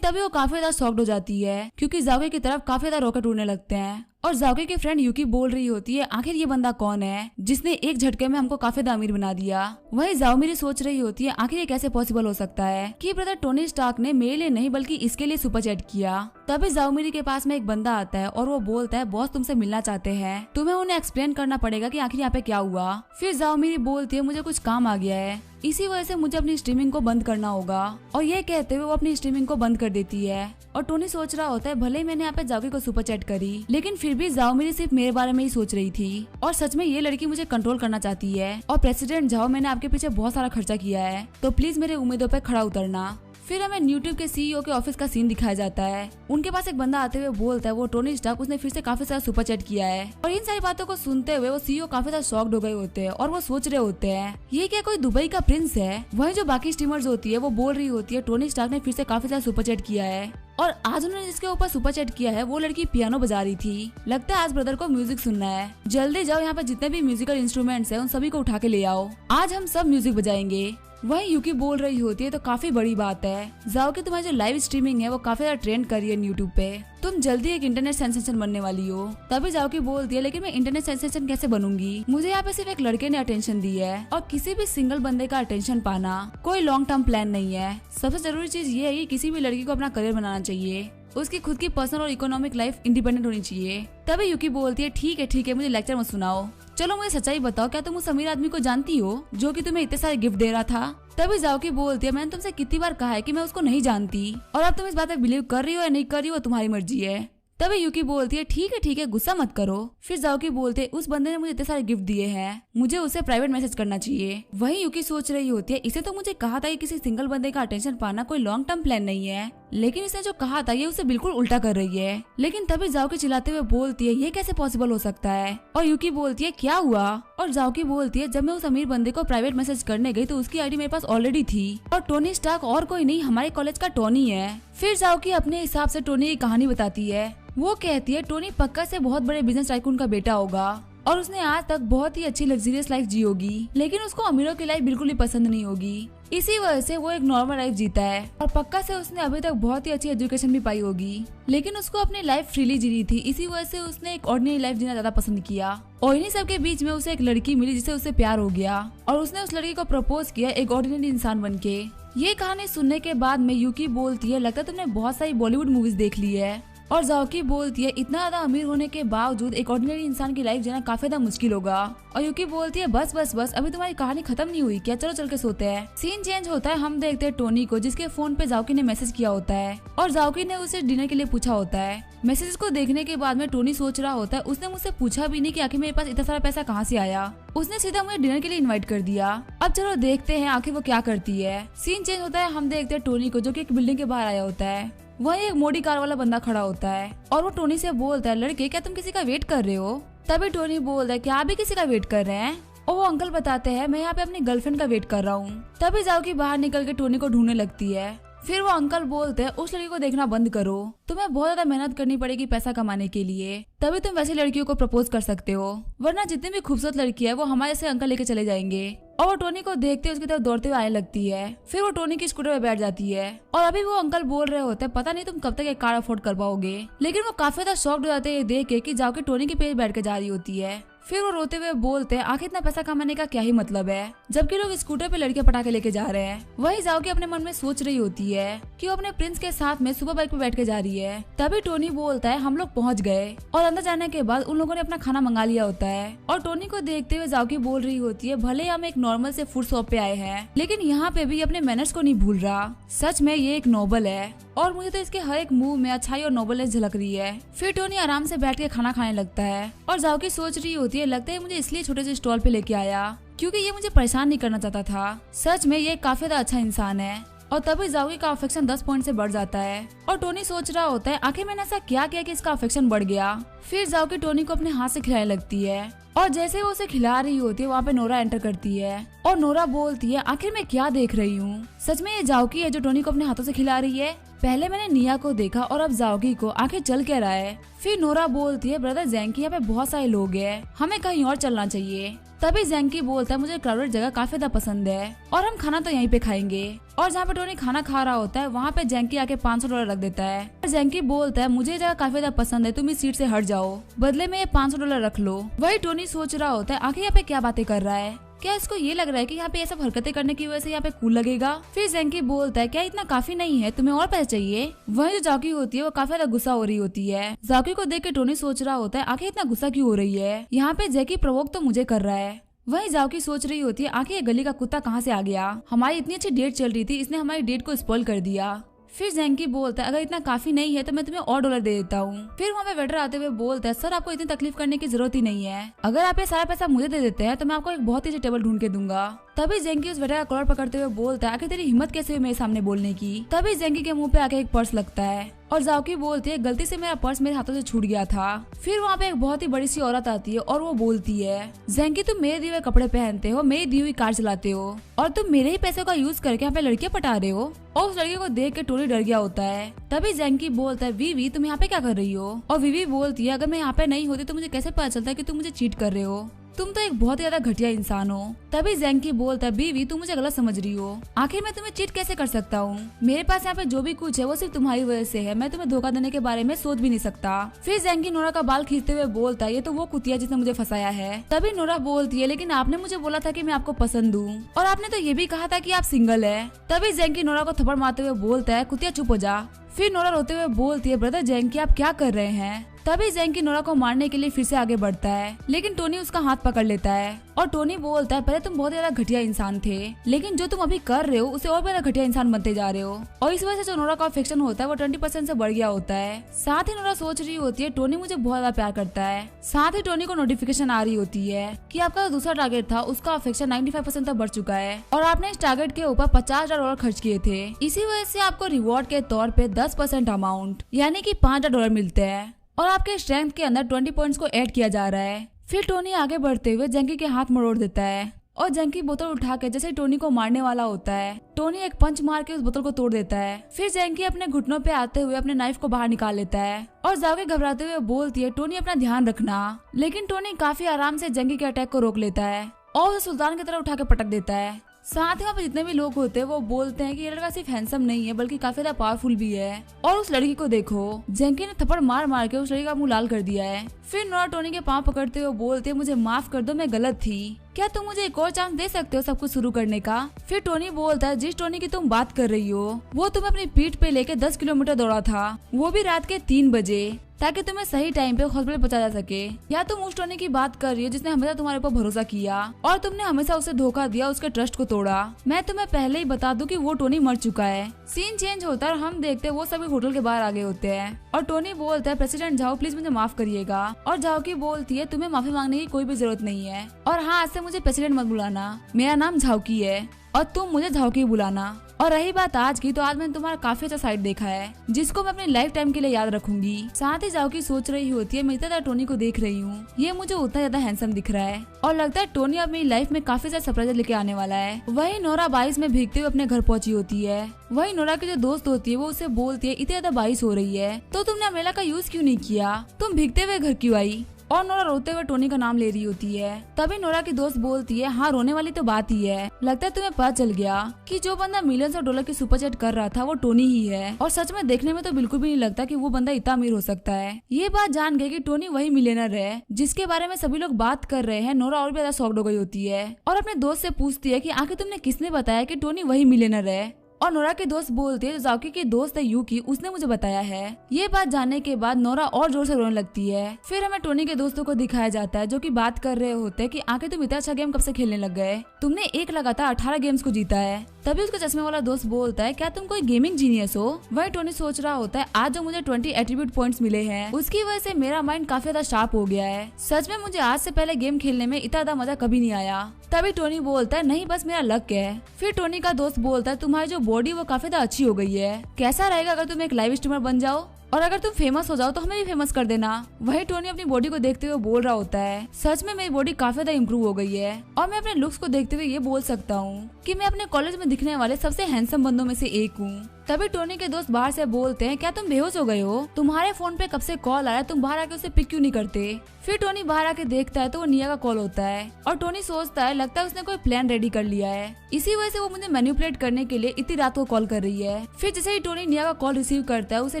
तभी वो काफी ज्यादा शॉक्ड हो जाती है क्योंकि झाओकी की तरफ काफी ज्यादा रॉकेट उड़ने लगते हैं। और झाओकी की फ्रेंड यूकी बोल रही होती है आखिर ये बंदा कौन है जिसने एक झटके में हमको काफी ज्यादा अमीर बना दिया। वही झाओ मेरी सोच रही होती है आखिर ये कैसे पॉसिबल हो सकता है कि ब्रदर टोनी स्टार्क ने मेरे लिए नहीं बल्कि इसके लिए सुपर चैट किया। तभी झाओ मेरी के पास में एक बंदा आता है और वो बोलता है बॉस तुमसे मिलना चाहते हैं, तुम्हें उन्हें एक्सप्लेन करना पड़ेगा कि आखिर यहाँ पे क्या हुआ। फिर झाओ मेरी बोलती है मुझे कुछ काम आ गया है, इसी वजह से मुझे अपनी स्ट्रीमिंग को बंद करना होगा। और ये कहते हुए वो अपनी स्ट्रीमिंग को बंद कर देती है। और टोनी सोच रहा होता है भले ही मैंने यहाँ पे झाओकी को सुपर चैट करी लेकिन फिर भी झाओ मेरी सिर्फ मेरे बारे में ही सोच रही थी और सच में ये लड़की मुझे कंट्रोल करना चाहती है। और प्रेसिडेंट झाओ मैंने आपके पीछे बहुत सारा खर्चा किया है तो प्लीज मेरे उम्मीदों पे खड़ा उतरना। फिर हमें यूट्यूब के सीईओ के ऑफिस का सीन दिखाया जाता है। उनके पास एक बंदा आते हुए बोलता है वो टोनी स्टार्क उसने फिर से काफी सारा सुपर चैट किया है। और इन सारी बातों को सुनते हुए वो सीईओ काफी ज्यादा शॉक्ड हो गए होते हैं और वो सोच रहे होते हैं ये क्या कोई दुबई का प्रिंस है। वही जो बाकी स्ट्रीमर्स होती है वो बोल रही होती है टोनी स्टार्क ने फिर से काफी सारा सुपर चैट किया है और आज उन्होंने जिसके ऊपर सुपर चैट किया है वो लड़की पियानो बजा रही थी। लगता है आज ब्रदर को म्यूजिक सुनना है, जल्दी जाओ यहाँ पे जितने भी म्यूजिकल इंस्ट्रूमेंट्स हैं उन सभी को उठा के ले आओ, आज हम सब म्यूजिक बजाएंगे। वही यूकी बोल रही होती है तो काफी बड़ी बात है जाओ कि तुम्हारी जो लाइव स्ट्रीमिंग है वो काफी ज्यादा ट्रेंड कर रही है यूट्यूब पे, तुम जल्दी एक इंटरनेट सेंसेशन बनने वाली हो। तभी जाओ की बोलती है लेकिन मैं इंटरनेट सेंसेशन कैसे बनूंगी, मुझे यहाँ पे सिर्फ एक लड़के ने अटेंशन दी है और किसी भी सिंगल बंदे का अटेंशन पाना कोई लॉन्ग टर्म प्लान नहीं है। सबसे जरूरी चीज ये है कि किसी भी लड़की को अपना करियर बनाना चाहिए, उसकी खुद की पर्सनल और इकोनॉमिक लाइफ इंडिपेंडेंट होनी चाहिए। तभी यूकी बोलती है ठीक है मुझे लेक्चर मत सुनाओ, चलो मुझे सच्चाई बताओ क्या तुम उस अमीर आदमी को जानती हो जो कि तुम्हें इतने सारे गिफ्ट दे रहा था। तभी झाओकी बोलती है मैंने तुमसे कितनी बार कहा है कि मैं उसको नहीं जानती और अब तुम इस बात पे बिलीव कर रही हो या नहीं कर रही हो तुम्हारी मर्जी है। तभी यूकी बोलती है ठीक है गुस्सा मत करो। फिर झाओकी बोलते है उस बंदे ने मुझे इतने सारे गिफ्ट दिए हैं, मुझे उसे प्राइवेट मैसेज करना चाहिए। वही यूकी सोच रही होती है इसे तो मुझे कहा था कि किसी सिंगल बंदे का अटेंशन पाना कोई लॉन्ग टर्म प्लान नहीं है, लेकिन इसने जो कहा था ये उसे बिल्कुल उल्टा कर रही है। लेकिन तभी झाओकी चिल्लाते हुए बोलती है ये कैसे पॉसिबल हो सकता है। और यूकी बोलती है क्या हुआ। और झाओकी बोलती है जब मैं उस अमीर बंदे को प्राइवेट मैसेज करने गई तो उसकी आईडी मेरे पास ऑलरेडी थी और टोनी स्टार्क और कोई नहीं हमारे कॉलेज का टोनी है। फिर झाओकी अपने हिसाब से टोनी की कहानी बताती है। वो कहती है टोनी पक्का से बहुत बड़े बिजनेस टाइकून का बेटा होगा और उसने आज तक बहुत ही अच्छी लग्जरियस लाइफ जी होगी, लेकिन उसको अमीरों की लाइफ बिल्कुल भी पसंद नहीं होगी, इसी वजह से वो एक नॉर्मल लाइफ जीता है। और पक्का से उसने अभी तक बहुत ही अच्छी एजुकेशन भी पाई होगी, लेकिन उसको अपनी लाइफ फ्रीली जीनी थी, इसी वजह से उसने एक ऑर्डिनरी लाइफ जीना ज्यादा पसंद किया। और इन्हीं सब के बीच में उसे एक लड़की मिली जिससे उसे प्यार हो गया और उसने उस लड़की को प्रपोज किया एक ऑर्डिनरी इंसान बन के। ये कहानी सुनने के बाद में यूकी बोलती है लगता है तुमने बहुत सारी बॉलीवुड मूवीज देख ली है। और झाओकी बोलती है इतना ज्यादा अमीर होने के बावजूद एक ऑर्डिनरी इंसान की लाइफ जीना काफी ज्यादा मुश्किल होगा। और यूकी बोलती है बस अभी तुम्हारी कहानी खत्म नहीं हुई क्या, चलो चल के सोते हैं। सीन चेंज होता है, हम देखते हैं टोनी को जिसके फोन पे झाओकी ने मैसेज किया होता है और झाओकी ने उसे डिनर के लिए पूछा होता है। मैसेज को देखने के बाद में टोनी सोच रहा होता है उसने मुझसे पूछा भी नहीं कि आखिर मेरे पास इतना सारा पैसा कहाँ से आया, उसने सीधा मुझे डिनर के लिए इनवाइट कर दिया। अब चलो देखते हैं आखिर वो क्या करती है। सीन चेंज होता है, हम देखते हैं टोनी को जो कि एक बिल्डिंग के बाहर आया होता है। वहीं एक मोटी कार वाला बंदा खड़ा होता है और वो टोनी से बोलता है लड़के क्या तुम किसी का वेट कर रहे हो। तभी टोनी बोलता है क्या आप भी किसी का वेट कर रहे हैं। और वो अंकल बताते हैं मैं यहाँ पे अपनी गर्लफ्रेंड का वेट कर रहा हूँ। तभी झाओकी बाहर निकल के टोनी को ढूंढने लगती है। फिर वो अंकल बोलते हैं उस लड़की को देखना बंद करो, तुम्हें बहुत ज्यादा मेहनत करनी पड़ेगी पैसा कमाने के लिए, तभी तुम वैसी लड़कियों को प्रपोज कर सकते हो, वरना जितनी भी खूबसूरत लड़की है वो हमारे से अंकल लेके चले जाएंगे। और वो टोनी को देखते उसकी तरफ दौड़ते हुए आने लगती है। फिर वो टोनी की स्कूटर पे बैठ जाती है और अभी वो अंकल बोल रहे होते हैं पता नहीं तुम कब तक एक कार अफोर्ड कर पाओगे, लेकिन वो काफी ज्यादा शॉक्ड हो जाते हैं देख के कि झाओकी टोनी के पेज बैठ के जा रही होती है। फिर वो रोते हुए बोलते हैं आखिर इतना पैसा कमाने का क्या ही मतलब है, जबकि लोग स्कूटर पे लड़के पटाखे लेके जा रहे हैं। वही जाओकी अपने मन में सोच रही होती है कि वो अपने प्रिंस के साथ में सुपर बाइक पे बैठ के जा रही है। तभी टोनी बोलता है हम लोग पहुंच गए, और अंदर जाने के बाद उन लोगों ने अपना खाना मंगा लिया होता है। और टोनी को देखते हुए जाओकी बोल रही होती है भले हम एक नॉर्मल से फूड शॉप पे आए हैं, लेकिन यहाँ पे भी अपने मैनर्स को नहीं भूल रहा। सच में ये एक नोबल है, और मुझे तो इसके हर एक मूव में अच्छाई और नोबलनेस झलक रही है। फिर टोनी आराम से बैठ के खाना खाने लगता है, और जाओकी सोच रही होती है लगता है मुझे इसलिए छोटे से स्टॉल पे लेके आया क्योंकि ये मुझे परेशान नहीं करना चाहता था। सच में ये काफी ज्यादा अच्छा इंसान है। और तभी जाओकी का अफेक्शन 10 पॉइंट से बढ़ जाता है, और टोनी सोच रहा होता है आखिर मैंने ऐसा क्या किया कि इसका अफेक्शन बढ़ गया। फिर जाओकी टोनी को अपने हाथ से खिलाने लगती है, और जैसे वो उसे खिला रही होती है वहाँ पे नोरा एंटर करती है, और नोरा बोलती है आखिर मैं क्या देख रही हूँ, सच में ये जाओकी है जो टोनी को अपने हाथों से खिला रही है। पहले मैंने निया को देखा और अब जाओकी को, आखिर चल क्या रहा है। फिर नोरा बोलती है ब्रदर जैंकी यहाँ पे बहुत सारे लोग हैं, हमें कहीं और चलना चाहिए। तभी जैंकी बोलता है मुझे क्राउडेड जगह काफी ज्यादा पसंद है, और हम खाना तो यहीं पे खाएंगे। और जहाँ पे टोनी खाना खा रहा होता है वहाँ पे जैंकी आके $500 रख देता है। और जैंकी बोलता है मुझे ये जगह काफी ज्यादा पसंद है, तुम इस सीट से हट जाओ, बदले में ये $500 रख लो। वही टोनी सोच रहा होता है आखिर यहाँ पे क्या बातें कर रहा है, क्या इसको ये लग रहा है कि यहाँ पे ये सब हरकतें करने की वजह से यहाँ पे कूल लगेगा। फिर जैंकी बोलता है क्या इतना काफी नहीं है, तुम्हें और पैसे चाहिए। वही जो जाओकी होती है वो काफी ज्यादा गुस्सा हो रही होती है। जाओकी को देख के टोनी सोच रहा होता है आखिर इतना गुस्सा क्यों हो रही है, यहाँ पे जैकी प्रवोक तो मुझे कर रहा है। वही जाओकी सोच रही होती है आखिर ये गली का कुत्ता कहाँ से आ गया, हमारी इतनी अच्छी डेट चल रही थी, इसने हमारी डेट को स्पॉइल कर दिया। फिर जैंकी बोलता है अगर इतना काफी नहीं है तो मैं तुम्हें और $1 दे देता हूँ। फिर वहाँ पे वेटर आते हुए बोलता है सर आपको इतनी तकलीफ करने की जरूरत ही नहीं है, अगर आप ये सारा पैसा मुझे दे देते हैं तो मैं आपको एक बहुत ही अच्छी टेबल ढूंढ के दूंगा। तभी जैंकी उस वेटर का कॉलर पकड़ते हुए बोलता है आखिर तेरी हिम्मत कैसे हुई मेरे सामने बोलने की। तभी जैंकी के मुंह पे आके एक पर्स लगता है, और जाओकी बोलती है गलती से मेरा पर्स मेरे हाथों से छूट गया था। फिर वहाँ पे एक बहुत ही बड़ी सी औरत आती है और वो बोलती है जैंकी तुम मेरे दिए हुए कपड़े पहनते हो, मेरी दी हुई कार चलाते हो, और तुम मेरे ही पैसों का यूज करके यहाँ पे लड़कियां पटा रहे हो। और उस लड़की को देख के टोनी डर गया होता है। तभी जैंकी बोलता है वीवी तुम यहाँ पे क्या कर रही हो। और वीवी बोलती है अगर मैं यहाँ पे नहीं होती तो मुझे कैसे पता चलता है कि तुम मुझे चीट कर रहे हो, तुम तो एक बहुत ही ज्यादा घटिया इंसान हो। तभी जैंकी बोलता है बीवी तुम मुझे गलत समझ रही हो, आखिर मैं तुम्हें चीट कैसे कर सकता हूँ, मेरे पास यहाँ पे जो भी कुछ है वो सिर्फ तुम्हारी वजह से है, मैं तुम्हें धोखा देने के बारे में सोच भी नहीं सकता। फिर जैंकी नोरा का बाल खींचते हुए बोलता है ये तो वो कुतिया जिसने मुझे फंसाया है। तभी नोरा बोलती है लेकिन आपने मुझे बोला था कि मैं आपको पसंद हूँ, और आपने तो ये भी कहा था कि आप सिंगल है। तभी जैंकी नोरा को थप्पड़ मारते हुए बोलता है कुतिया चुप हो जा। फिर नोरा रोते हुए बोलती है ब्रदर जैंकी आप क्या कर रहे हैं। तभी जैंकी नोरा को मारने के लिए फिर से आगे बढ़ता है, लेकिन टोनी उसका हाथ पकड़ लेता है, और टोनी बोलता है पहले तुम बहुत ज्यादा घटिया इंसान थे, लेकिन जो तुम अभी कर रहे हो उसे और ज्यादा घटिया इंसान बनते जा रहे हो, और इस वजह से जो नोरा का अफेक्शन होता है वो 20% से बढ़ गया होता है। साथ ही नोरा सोच रही होती है टोनी मुझे बहुत ज्यादा प्यार करता है। साथ ही टोनी को नोटिफिकेशन आ रही होती है कि आपका जो दूसरा टारगेट था उसका अफेक्शन 95% तक बढ़ चुका है, और आपने इस टारगेट के ऊपर $50,000 खर्च किए थे, इसी वजह से आपको रिवॉर्ड के तौर पे 10% अमाउंट यानी कि $5,000 मिलते हैं, और आपके स्ट्रेंथ के अंदर 20 पॉइंट्स को ऐड किया जा रहा है। फिर टोनी आगे बढ़ते हुए जैंकी के हाथ मरोड़ देता है, और जैंकी बोतल उठा के जैसे टोनी को मारने वाला होता है, टोनी एक पंच मार के उस बोतल को तोड़ देता है। फिर जैंकी अपने घुटनों पे आते हुए अपने नाइफ को बाहर निकाल लेता है, और जाओकी घबराते हुए बोलती है टोनी अपना ध्यान रखना, लेकिन टोनी काफी आराम से जैंकी के अटैक को रोक लेता है, और उसे सुल्तान की तरह उठा के पटक देता है। साथ ही वहाँ पे जितने भी लोग होते हैं वो बोलते हैं कि ये लड़का सिर्फ हैंडसम नहीं है बल्कि काफी ज्यादा पावरफुल भी है। और उस लड़की को देखो, जैंकी ने थप्पड़ मार मार के उस लड़की का मुंह लाल कर दिया है। फिर नोरा टोनी के पांव पकड़ते हुए बोलते हैं मुझे माफ कर दो, मैं गलत थी, क्या तुम मुझे एक और चांस दे सकते हो सब कुछ शुरू करने का। फिर टोनी बोलता है जिस टोनी की तुम बात कर रही हो वो तुम्हें अपनी पीठ पे लेके 10 किलोमीटर दौड़ा था, वो भी रात के 3 बजे, ताकि तुम्हें सही टाइम पे हॉस्पिटल पहुंचा जा सके। या तुम उस टोनी की बात कर रही हो जिसने हमेशा तुम्हारे ऊपर भरोसा किया और तुमने हमेशा उसे धोखा दिया, उसके ट्रस्ट को तोड़ा। मैं तुम्हें पहले ही बता दूं कि वो टोनी मर चुका है। सीन चेंज होता है और हम देखते हैं वो सभी होटल के बाहर आ गए होते हैं, और टोनी बोलता है प्रेसिडेंट झाओ प्लीज मुझे माफ करिएगा, और झाओ की बोलती है तुम्हें माफी मांगने की कोई भी जरूरत नहीं है, और हाँ आज से मुझे प्रेसिडेंट मत बुलाना, मेरा नाम झाओकी है और तुम मुझे झाओकी बुलाना। और रही बात आज की, तो आज मैंने तुम्हारा काफी अच्छा साइड देखा है जिसको मैं अपनी लाइफ टाइम के लिए याद रखूंगी। साथ ही झाओकी सोच रही होती है मैं इतना ज्यादा टोनी को देख रही हूँ, ये मुझे उतना ज्यादा हैंडसम दिख रहा है, और लगता है टोनी अब मेरी लाइफ में काफी ज्यादा सरप्राइज लेके आने वाला है। वही नोरा बारिश में भीगते हुए अपने घर पहुंची होती है। वही नोरा की जो दोस्त होती है वो उसे बोलती है इतनी ज्यादा बारिश हो रही है तो तुमने अम्ब्रेला का यूज क्यों नहीं किया, तुम भीगते हुए घर क्यों आई। और नोरा रोते हुए टोनी का नाम ले रही होती है। तभी नोरा की दोस्त बोलती है, हाँ रोने वाली तो बात ही है, लगता है तुम्हें पता चल गया कि जो बंदा मिलियंस ऑफ डॉलर की सुपर चैट कर रहा था वो टोनी ही है। और सच में देखने में तो बिल्कुल भी नहीं लगता कि वो बंदा इतना अमीर हो सकता है। ये बात जान गए कि टोनी वही मिलियनर है जिसके बारे में सभी लोग बात कर रहे हैं। नोरा और भी ज्यादा शॉक्ड हो गई होती है और अपने दोस्त से पूछती है कि आखिर तुमने किसने बताया कि टोनी वही मिलियनर है। और नोरा के दोस्त बोलते हैं, जो जाओकी की दोस्त है यूकी, उसने मुझे बताया है। ये बात जानने के बाद नोरा और जोर से रोने लगती है। फिर हमें टोनी के दोस्तों को दिखाया जाता है जो कि बात कर रहे होते हैं कि आखिर तुम इतना अच्छा गेम कब से खेलने लग गए, तुमने एक लगातार 18 गेम्स को जीता है। तभी उसका चश्मे वाला दोस्त बोलता है, क्या तुम कोई गेमिंग जीनियस हो? वही टोनी सोच रहा होता है, आज जो मुझे 20 एट्रीब्यूट पॉइंट्स मिले हैं उसकी वजह से मेरा माइंड काफी ज्यादा शार्प हो गया है। सच में मुझे आज से पहले गेम खेलने में इतना ज्यादा मजा कभी नहीं आया। तभी टोनी बोलता है, नहीं बस मेरा लक है। फिर टोनी का दोस्त बोलता है, तुम्हारी जो बॉडी वो काफी ज्यादा अच्छी हो गई है, कैसा रहेगा अगर तुम एक लाइव स्ट्रीमर बन जाओ और अगर तुम फेमस हो जाओ तो हमें भी फेमस कर देना। वही टोनी अपनी बॉडी को देखते हुए बोल रहा होता है, सच में मेरी बॉडी काफी ज्यादा इम्प्रूव हो गई है और मैं अपने लुक्स को देखते हुए ये बोल सकता हूँ कि मैं अपने कॉलेज में दिखने वाले सबसे हैंडसम बंदों में से एक हूँ। तभी टोनी के दोस्त बाहर से बोलते हैं, क्या तुम बेहोश हो गए हो? तुम्हारे फोन पे कब से कॉल आया, तुम बाहर आके उसे पिक क्यों नहीं करते? फिर टोनी बाहर आके देखता है तो वो निया का कॉल होता है और टोनी सोचता है, लगता है उसने कोई प्लान रेडी कर लिया है, इसी वजह से वो मुझे मैनिपुलेट करने के लिए इतनी रात को कॉल कर रही है। फिर जैसे ही टोनी निया का कॉल रिसीव करता है उसे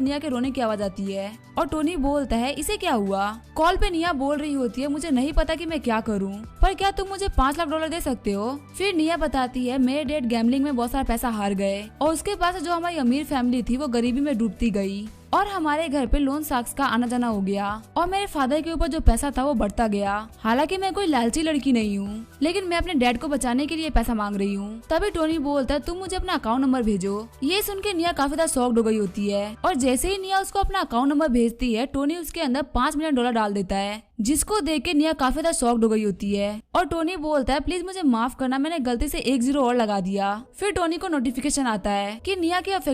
निया के रोने की आवाज आती है और टोनी बोलता है, इसे क्या हुआ? कॉल पे निया बोल रही होती है, मुझे नहीं पता कि मैं क्या करूं, पर क्या तुम मुझे 5 लाख डॉलर दे सकते हो? फिर निया बताती है, मेरे डैड गैम्बलिंग में बहुत सारा पैसा हार गए और उसके पास जो हमारी अमीर फैमिली थी वो गरीबी में डूबती गई और हमारे घर पे लोन साक्स का आना जाना हो गया और मेरे फादर के ऊपर जो पैसा था वो बढ़ता गया। हालांकि मैं कोई लालची लड़की नहीं हूँ, लेकिन मैं अपने डैड को बचाने के लिए पैसा मांग रही हूँ। तभी टोनी बोलता है, तुम मुझे अपना अकाउंट नंबर भेजो। ये सुन के निया काफी ज्यादा शॉक्ड हो गई होती है और जैसे ही निया उसको अपना अकाउंट नंबर भेजती है टोनी उसके अंदर $5 मिलियन डाल देता है, जिसको देख के निया काफी ज्यादा शॉक्ड हो गई होती है और टोनी बोलता है, प्लीज मुझे माफ करना, मैंने गलती से 1 0 और लगा दिया। फिर टोनी को नोटिफिकेशन आता है कि निया के